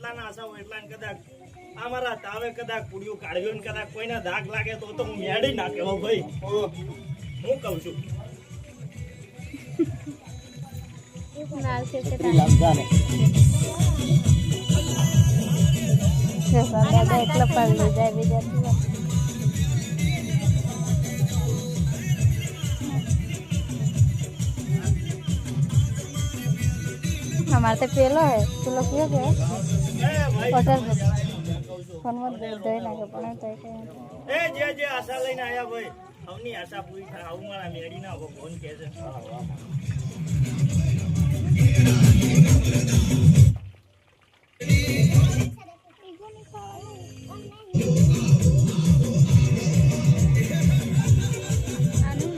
આશાના આશા હોય એટલા ને કદાચ અમારા તાવે કદાચ પૂડ્યું કાઢ્યું ને કદાચ કોઈના દાગ લાગે તો હું મેળી નાખે હો ભાઈ હું કહું છું નાલ છે તે એકલો પડી જાય બીજા हमारे तो पेलो है तू लोग क्यों गए होटल में फोन मत दे ना के बना तो એ જે આશા લઈને આયા ભાઈ હવની આશા પૂરી થાય આવું મારા મેળી ના ફોન કહે છે